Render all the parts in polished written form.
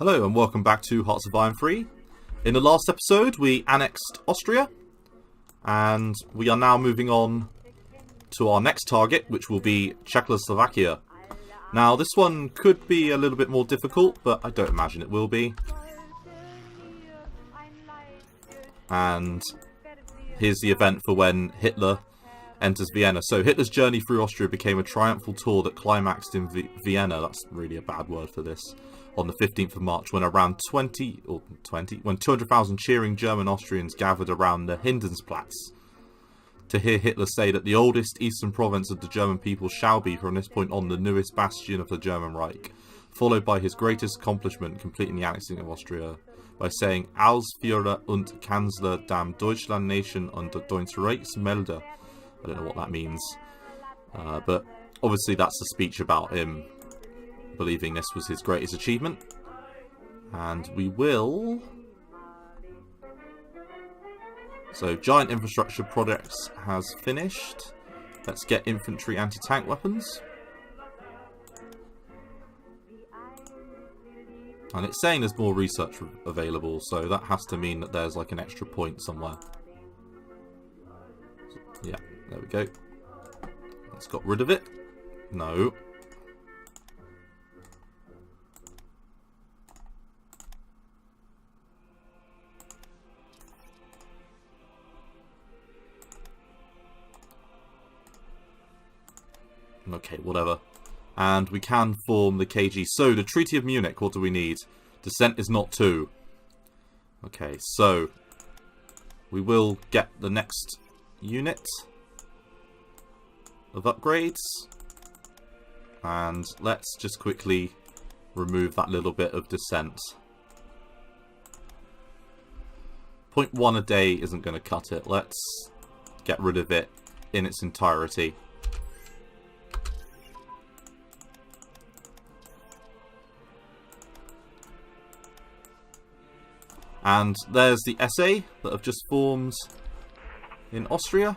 Hello and welcome back to Hearts of Iron 3. In the last episode we annexed Austria and we are now moving on to our next target, which will be Czechoslovakia. Now this one could be a little bit more difficult, but I don't imagine it will be. And here's the event for when Hitler enters Vienna. So Hitler's journey through Austria became a triumphal tour that climaxed in Vienna. That's really a bad word for this. On the 15th of March, when around 200,000 cheering German Austrians gathered around the Hindensplatz to hear Hitler say that the oldest eastern province of the German people shall be from this point on the newest bastion of the German Reich, followed by his greatest accomplishment, completing the annexing of Austria by saying Als Führer und Kanzler dem Deutschland Nation und Deutsches Reichs melde. I don't know what that means, but obviously that's a speech about him believing this was his greatest achievement. And we will... So, giant infrastructure projects has finished. Let's get infantry anti-tank weapons. And it's saying there's more research available, so that has to mean that there's like an extra point somewhere. Yeah, there we go. Let's got rid of it. No. Okay, whatever. And we can form the KG. So, the Treaty of Munich, what do we need? Descent is not 2. Okay, so we will get the next unit of upgrades. And let's just quickly remove that little bit of descent. 0.1 a day isn't going to cut it. Let's get rid of it in its entirety. And there's the SA that have just formed in Austria.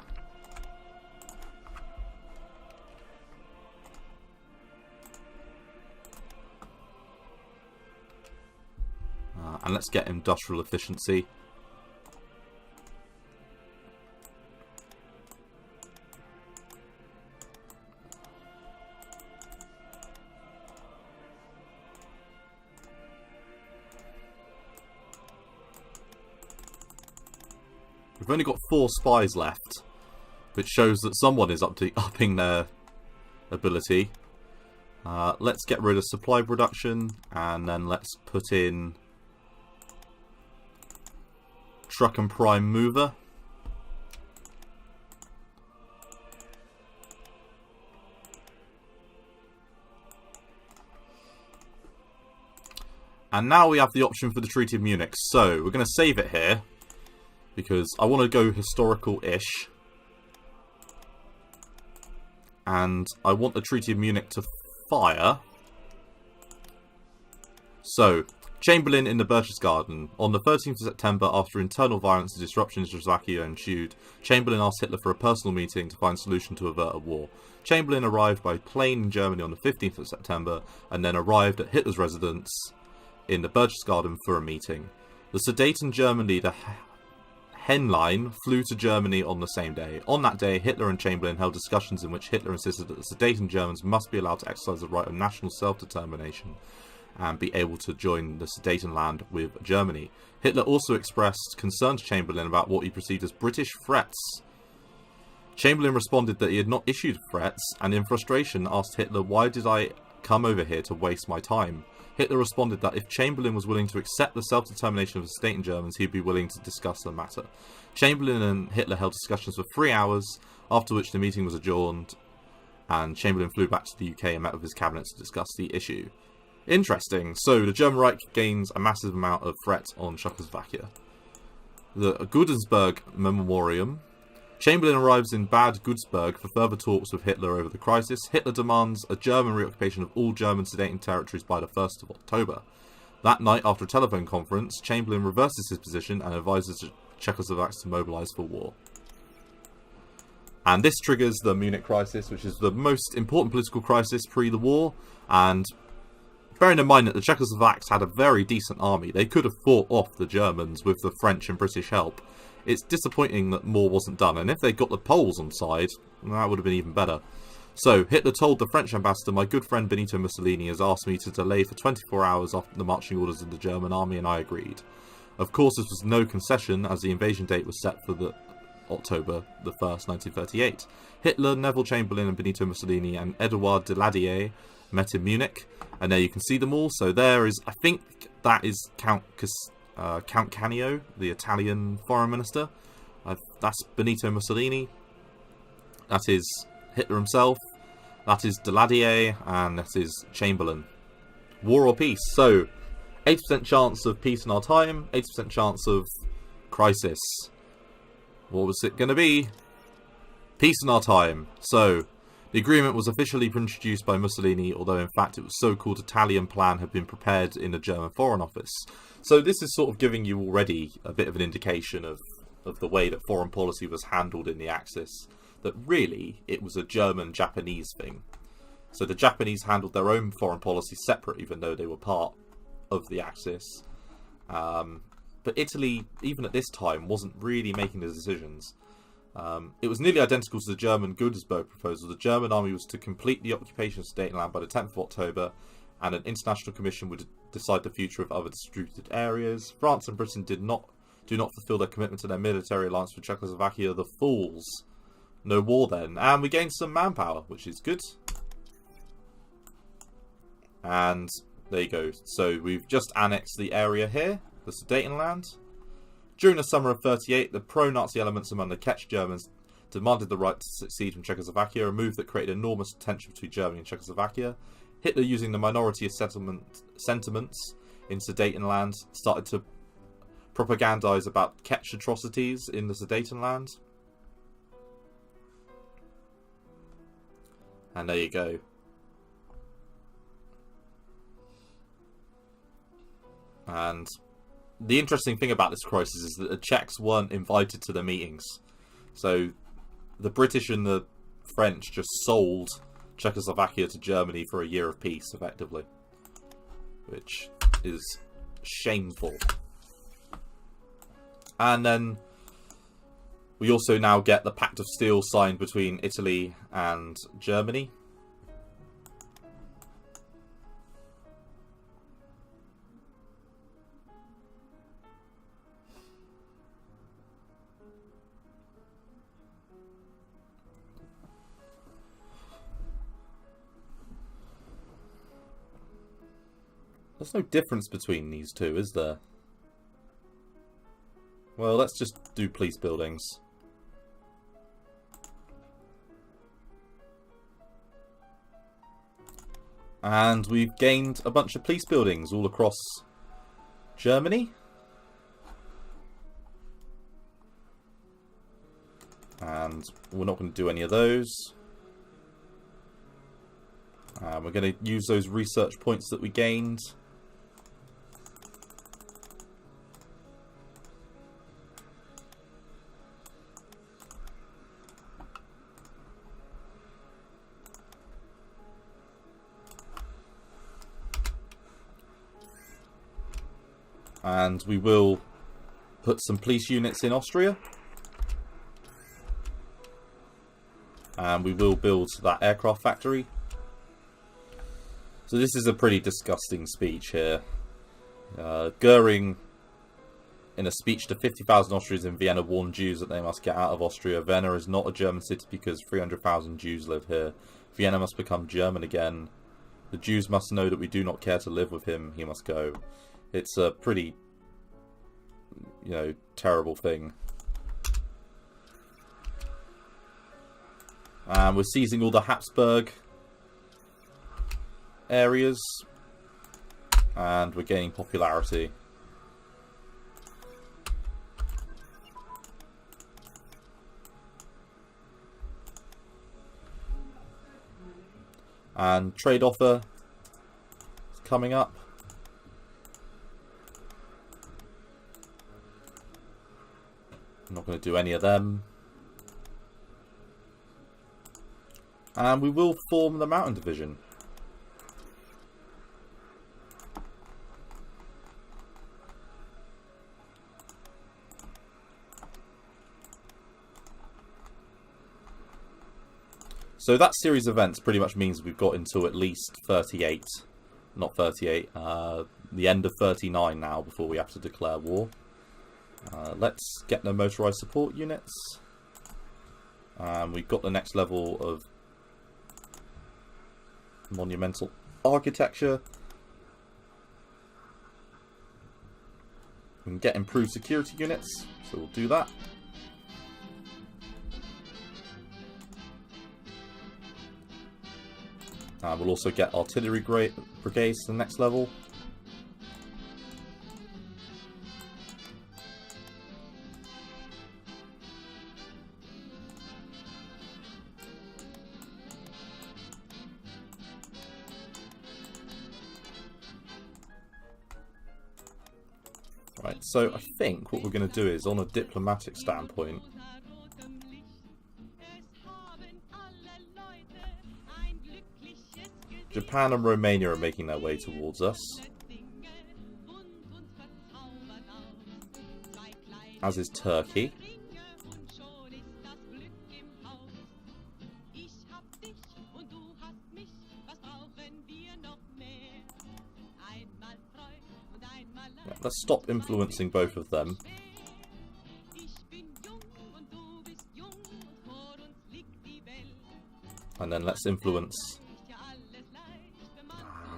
And let's get industrial efficiency. We've only got 4 spies left, which shows that someone is upping their ability. Let's get rid of supply production, and then let's put in truck and prime mover. And now we have the option for the Treaty of Munich. So we're going to save it here, because I want to go historical-ish. And I want the Treaty of Munich to fire. So, Chamberlain in the Berchtesgaden. On the 13th of September, after internal violence and disruption in Czechoslovakia ensued, Chamberlain asked Hitler for a personal meeting to find a solution to avert a war. Chamberlain arrived by plane in Germany on the 15th of September, and then arrived at Hitler's residence in the Berchtesgaden for a meeting. The Sudeten German leader Henlein flew to Germany on the same day. On that day, Hitler and Chamberlain held discussions in which Hitler insisted that the Sudeten Germans must be allowed to exercise the right of national self-determination and be able to join the Sudetenland with Germany. Hitler also expressed concern to Chamberlain about what he perceived as British threats. Chamberlain responded that he had not issued threats, and in frustration asked Hitler, "Why did I come over here to waste my time?" Hitler responded that if Chamberlain was willing to accept the self-determination of the Sudeten Germans, he'd be willing to discuss the matter. Chamberlain and Hitler held discussions for 3 hours, after which the meeting was adjourned, and Chamberlain flew back to the UK and met with his cabinet to discuss the issue. Interesting. So, the German Reich gains a massive amount of threat on Czechoslovakia. The Gudensburg Memoriam. Chamberlain arrives in Bad Godesberg for further talks with Hitler over the crisis. Hitler demands a German reoccupation of all German Sudeten territories by the 1st of October. That night, after a telephone conference, Chamberlain reverses his position and advises Czechoslovaks to mobilise for war. And this triggers the Munich crisis, which is the most important political crisis pre the war, and bearing in mind that the Czechoslovaks had a very decent army, they could have fought off the Germans with the French and British help. It's disappointing that more wasn't done, and if they got the Poles on side, that would have been even better. So, Hitler told the French ambassador, "My good friend Benito Mussolini has asked me to delay for 24 hours after the marching orders of the German army, and I agreed." Of course, this was no concession, as the invasion date was set for the October the 1st, 1938. Hitler, Neville Chamberlain and Benito Mussolini and Edouard Daladier met in Munich, and there you can see them all. So there is, I think that is Count Canio, the Italian foreign minister. That's Benito Mussolini. That is Hitler himself. That is Daladier, and that is Chamberlain. War or peace? So, 80% chance of peace in our time, 80% chance of crisis. What was it going to be? Peace in our time. So, the agreement was officially introduced by Mussolini, although in fact it was so-called Italian plan had been prepared in the German Foreign Office. So this is sort of giving you already a bit of an indication of the way that foreign policy was handled in the Axis. That really, it was a German-Japanese thing. So the Japanese handled their own foreign policy separate, even though they were part of the Axis. But Italy, even at this time, wasn't really making the decisions. It was nearly identical to the German Godesberg proposal. The German army was to complete the occupation of Sudetenland by the 10th of October, and an international commission would decide the future of other disputed areas. France and Britain do not fulfill their commitment to their military alliance with Czechoslovakia. The fools. No war then. And we gained some manpower, which is good. And there you go. So we've just annexed the area here, the Sudetenland. During the summer of 1938, the pro-Nazi elements among the Czech Germans demanded the right to secede from Czechoslovakia, a move that created enormous tension between Germany and Czechoslovakia. Hitler, using the minority of sentiments in Sudetenland, started to propagandize about Czech atrocities in the Sudetenland. And there you go. And the interesting thing about this crisis is that the Czechs weren't invited to the meetings. So the British and the French just sold Czechoslovakia to Germany for a year of peace, effectively. Which is shameful. And then we also now get the Pact of Steel signed between Italy and Germany. There's no difference between these two, is there? Well, let's just do police buildings. And we've gained a bunch of police buildings all across Germany. And we're not going to do any of those. We're going to use those research points that we gained. And we will put some police units in Austria. And we will build that aircraft factory. So this is a pretty disgusting speech here. Goering, in a speech to 50,000 Austrians in Vienna, warned Jews that they must get out of Austria. Vienna is not a German city because 300,000 Jews live here. Vienna must become German again. The Jews must know that we do not care to live with him. He must go. It's a pretty, terrible thing. And we're seizing all the Habsburg areas. And we're gaining popularity. And trade offer is coming up. I'm not going to do any of them. And we will form the Mountain Division. So that series of events pretty much means we've got until at least 38, not 38, the end of 39 now before we have to declare war. Let's get the motorized support units. We've got the next level of monumental architecture. We can get improved security units, so we'll do that. We'll also get artillery brigades to the next level. Right, so I think what we're going to do is, on a diplomatic standpoint, Japan and Romania are making their way towards us, as is Turkey. Yeah, let's stop influencing both of them. And then let's influence...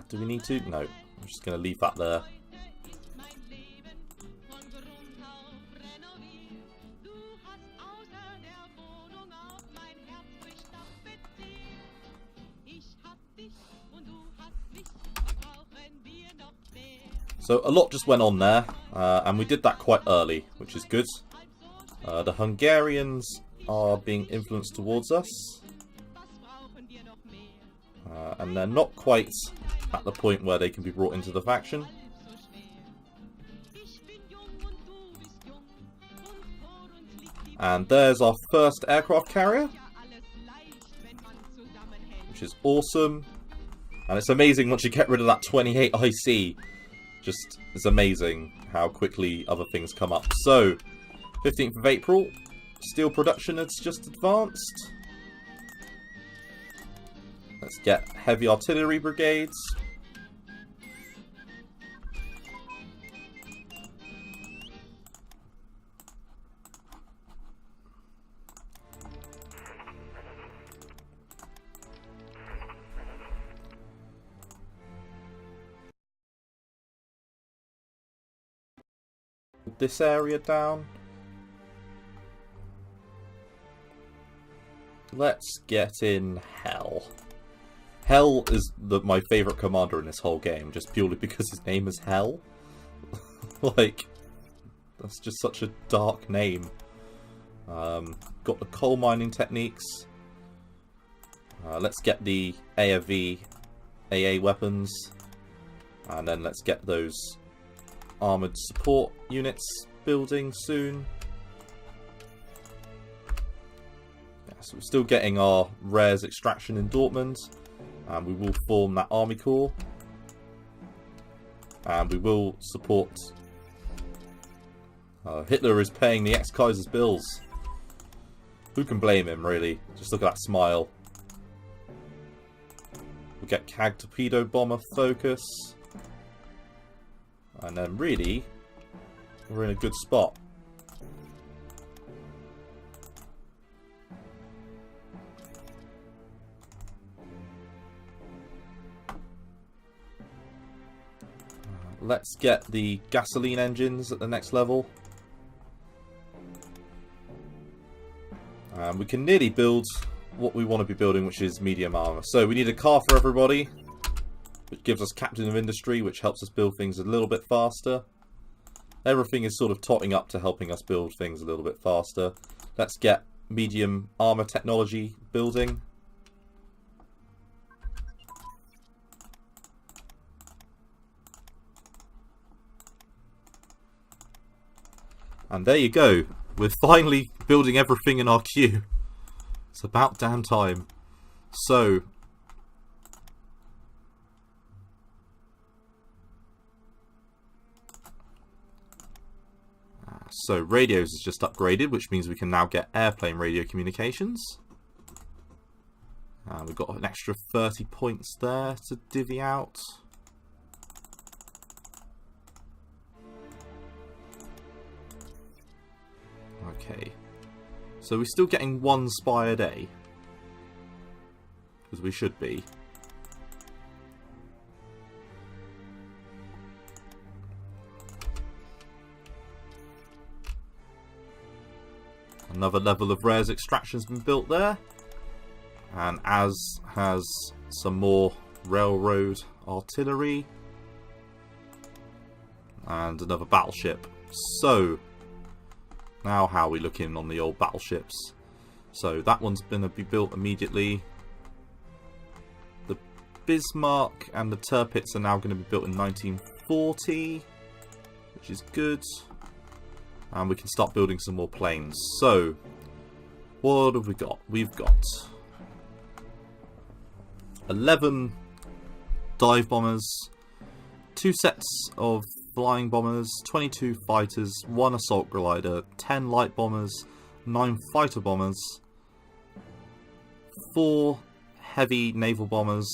do we need to? No. I'm just going to leave that there. So a lot just went on there, and we did that quite early, which is good. The Hungarians are being influenced towards us. And they're not quite at the point where they can be brought into the faction. And there's our first aircraft carrier, which is awesome. And it's amazing once you get rid of that 28 IC. Just, it's amazing how quickly other things come up. So, 15th of April, steel production has just advanced. Let's get heavy artillery brigades. This area down. Let's get in Hell. Hell is my favourite commander in this whole game, just purely because his name is Hell. Like, that's just such a dark name. Got the coal mining techniques. Let's get the AFV AA weapons. And then let's get those armoured support units building soon. Yeah, so we're still getting our rares extraction in Dortmund. And we will form that army corps. And we will support... Hitler is paying the ex-Kaiser's bills. Who can blame him, really? Just look at that smile. We'll get CAG torpedo bomber focus. And then, really, we're in a good spot. Let's get the gasoline engines at the next level. We can nearly build what we want to be building, which is medium armor. So we need a car for everybody, which gives us captain of industry, which helps us build things a little bit faster. Everything is sort of totting up to helping us build things a little bit faster. Let's get medium armor technology building. And there you go. We're finally building everything in our queue. It's about damn time. So radios is just upgraded, which means we can now get airplane radio communications. And we've got an extra 30 points there to divvy out. Okay. So we're still getting 1 spy a day. Because we should be. Another level of rares extraction has been built there. And as has some more railroad artillery. And another battleship. So, now how are we looking on the old battleships? So that one's going to be built immediately. The Bismarck and the Tirpitz are now going to be built in 1940. Which is good. And we can start building some more planes. So, what have we got? We've got 11 dive bombers, 2 sets of flying bombers, 22 fighters, 1 assault glider, 10 light bombers, 9 fighter bombers, 4 heavy naval bombers,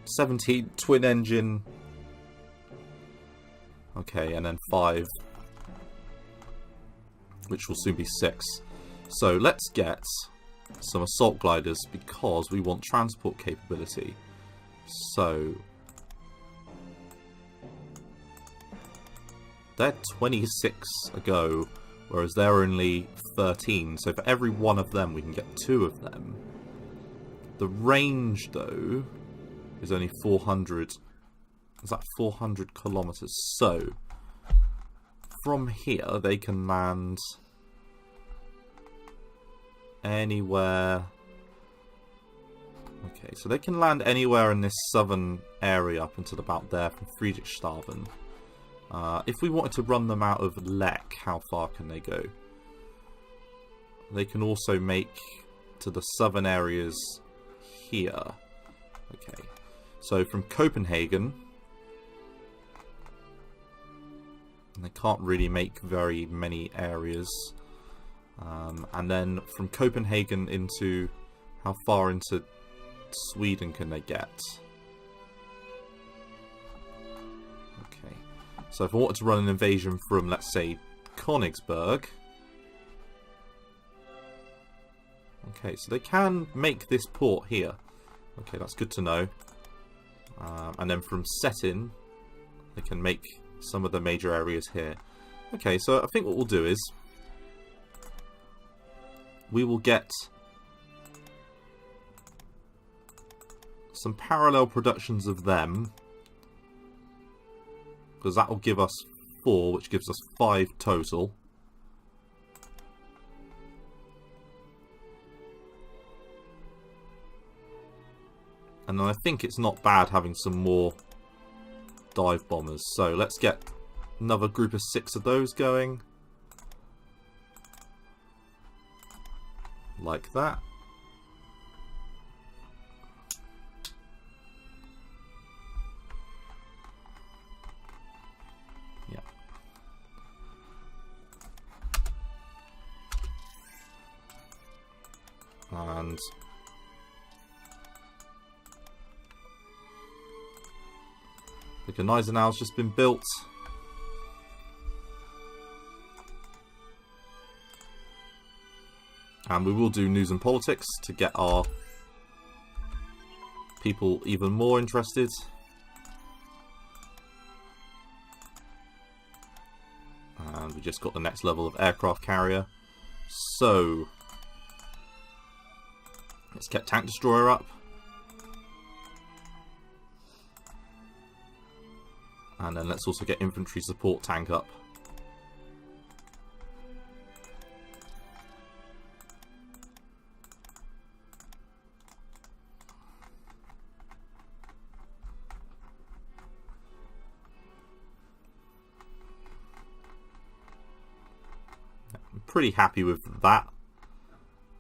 17 twin engine, okay, and then 5, which will soon be 6. So let's get some assault gliders because we want transport capability. So they're 26 a go, whereas they're only 13. So for every one of them, we can get 2 of them. The range, though, is only 400. Is that 400 kilometers? So from here, they can land anywhere. Okay, so they can land anywhere in this southern area up until about there from Friedrichshafen. If we wanted to run them out of Lech, how far can they go? They can also make to the southern areas here. Okay, so from Copenhagen, they can't really make very many areas. And then from Copenhagen into, how far into Sweden can they get? Okay, so if I wanted to run an invasion from, let's say, Königsberg. Okay, so they can make this port here. Okay, that's good to know. And then from Stettin, they can make some of the major areas here. Okay, so I think what we'll do is we will get some parallel productions of them, because that will give us 4, which gives us 5 total. And then I think it's not bad having some more dive bombers. So let's get another group of 6 of those going. Like that. Yeah. And the Gneisenau's just been built. And we will do news and politics to get our people even more interested. And we just got the next level of aircraft carrier. So let's get tank destroyer up. And then let's also get infantry support tank up. I'm pretty happy with that.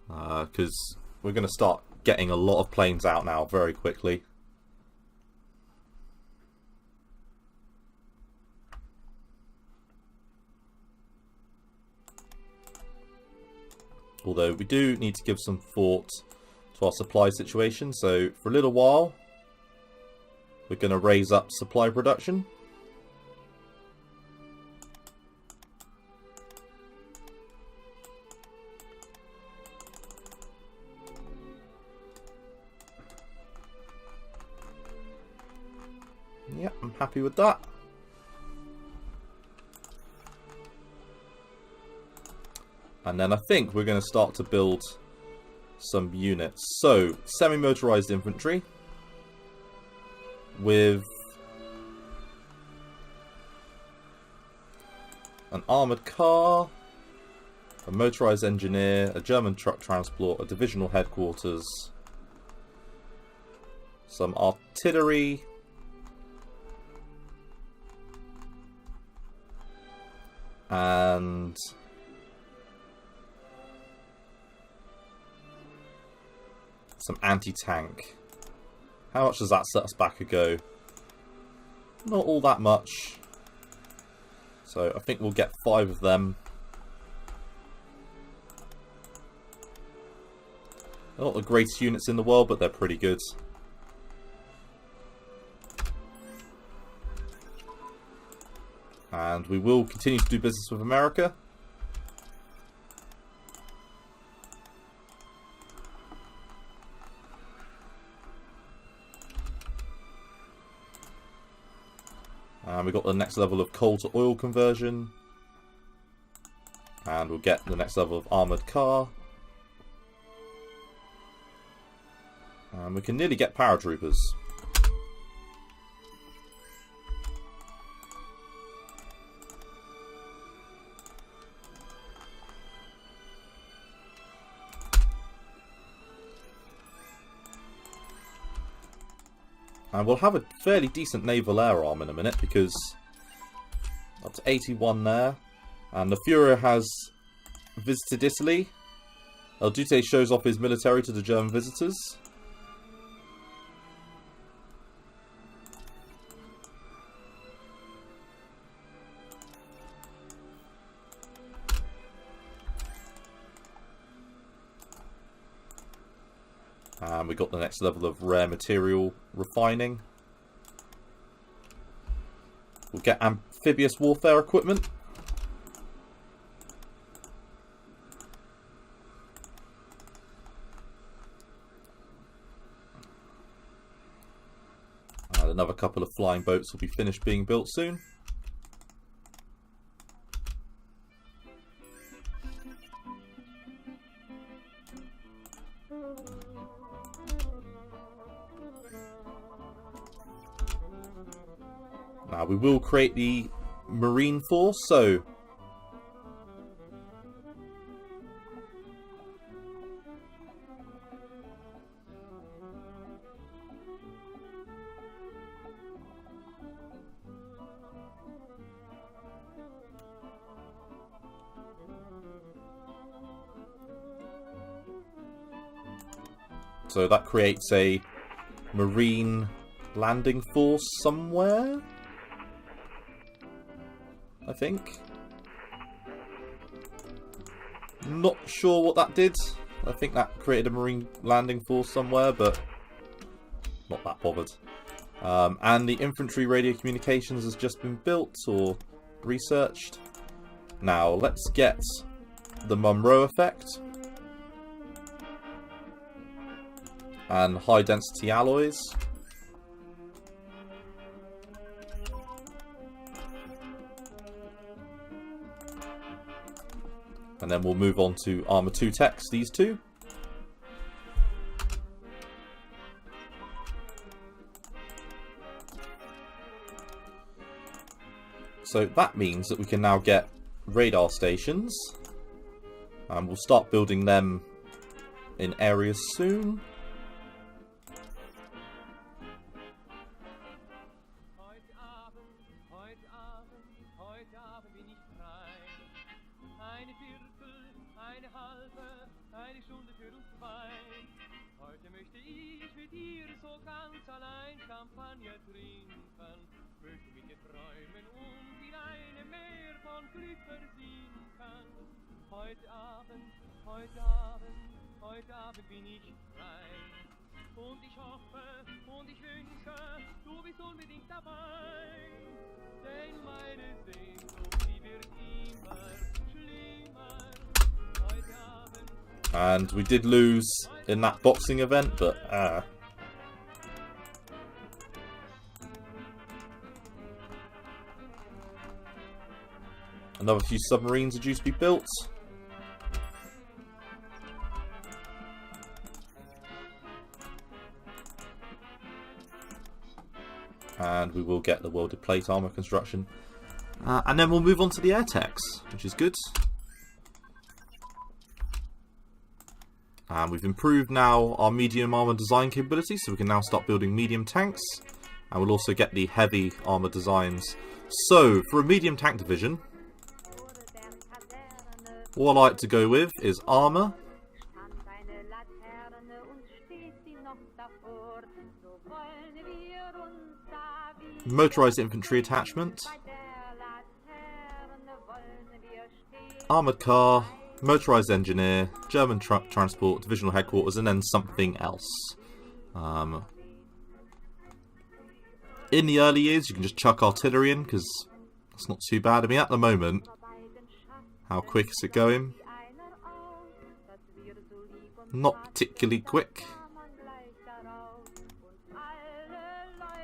Because we're going to start getting a lot of planes out now very quickly. Although we do need to give some thought to to our supply situation. So for a little while, we're going to raise up supply production. Yeah, I'm happy with that. And then I think we're going to start to build some units. So, semi-motorized infantry with an armoured car, a motorized engineer, a German truck transport, a divisional headquarters, some artillery, and some anti-tank. How much does that set us back a go? Not all that much. So I think we'll get 5 of them. They're not the greatest units in the world, but they're pretty good. And we will continue to do business with America. And we've got the next level of coal to oil conversion. And we'll get the next level of armoured car. And we can nearly get paratroopers. And we'll have a fairly decent naval air arm in a minute, because up to 81 there. And the Führer has visited Italy. El Duce shows off his military to the German visitors. And we got the next level of rare material refining. We'll get amphibious warfare equipment. And another couple of flying boats will be finished being built soon. Now we will create the Marine Force, so that creates a Marine landing force somewhere, I think. Not sure what that did. I think that created a Marine landing force somewhere, but not that bothered. And the infantry radio communications has just been built or researched. Now let's get the Monroe effect and high density alloys. And then we'll move on to Armour 2 techs, these two. So that means that we can now get radar stations. And we'll start building them in areas soon. Heute Abend bin ich frei. Und ich hoffe und ich wünsche, du bist unbedingt dabei. Denn meine Sehnsucht, die wird immer schlimmer. Heute Abend. And we did lose in that boxing event, but another few submarines are due to be built. And we will get the welded plate armor construction. And then we'll move on to the air techs, which is good. And we've improved now our medium armor design capability, so we can now start building medium tanks. And we'll also get the heavy armor designs. So, for a medium tank division, what I like to go with is armor, motorized infantry attachment, armored car, motorized engineer, German truck transport, divisional headquarters, and then something else. In the early years, you can just chuck artillery in, because it's not too bad. I mean, at the moment, how quick is it going? Not particularly quick.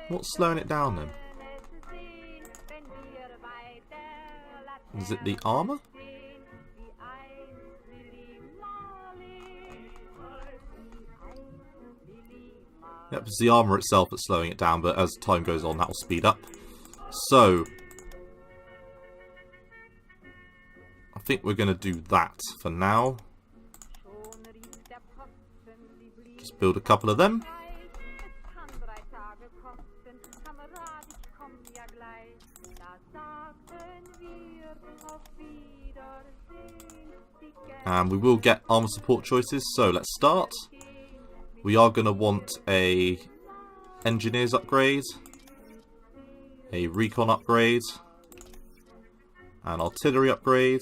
What's slowing it down then? Is it the armour? Yep, it's the armour itself that's slowing it down, but as time goes on that will speed up. So, I think we're going to do that for now. Just build a couple of them. And we will get armour support choices, so let's start. We are going to want a engineers upgrade, a recon upgrade, an artillery upgrade,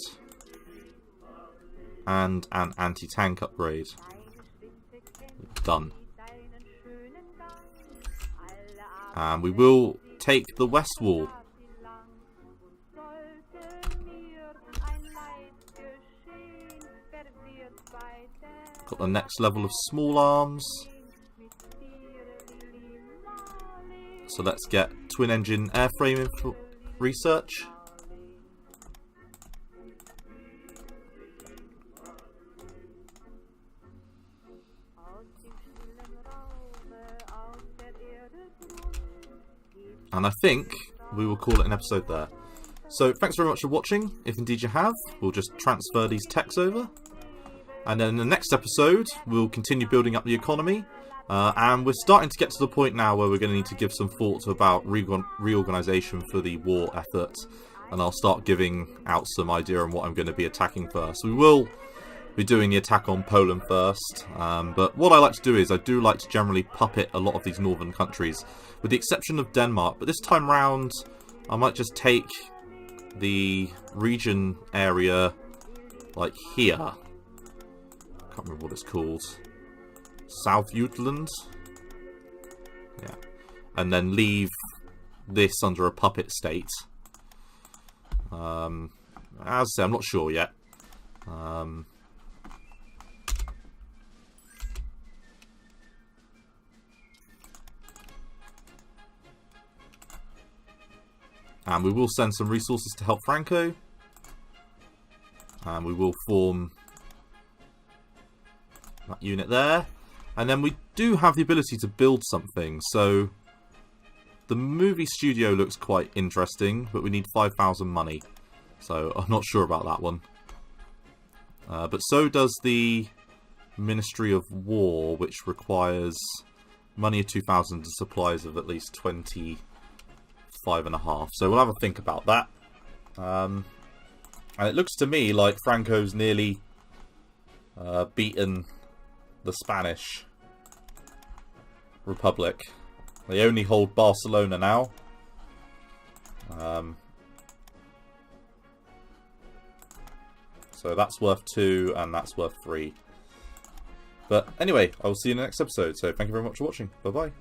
and an anti-tank upgrade. Done. And we will take the west wall. Got the next level of small arms. So let's get twin engine airframe research. And I think we will call it an episode there. So thanks very much for watching. If indeed you have, we'll just transfer these techs over. And then in the next episode, we'll continue building up the economy. And we're starting to get to the point now where we're going to need to give some thought about reorganisation for the war effort. And I'll start giving out some idea on what I'm going to be attacking first. We will be doing the attack on Poland first. But what I like to do is I do like to generally puppet a lot of these northern countries. With the exception of Denmark. But this time round, I might just take the region area like here. Can't remember what it's called. South Jutland. Yeah. And then leave this under a puppet state. As I say, I'm not sure yet. And we will send some resources to help Franco. And we will form that unit there. And then we do have the ability to build something. So the movie studio looks quite interesting, but we need 5,000 money. So I'm not sure about that one. But so does the Ministry of War, which requires money of 2,000 and supplies of at least 25.5. So we'll have a think about that. And it looks to me like Franco's nearly beaten the Spanish Republic. They only hold Barcelona now. So that's worth 2 and that's worth 3. But anyway, I will see you in the next episode, so thank you very much for watching. Bye bye.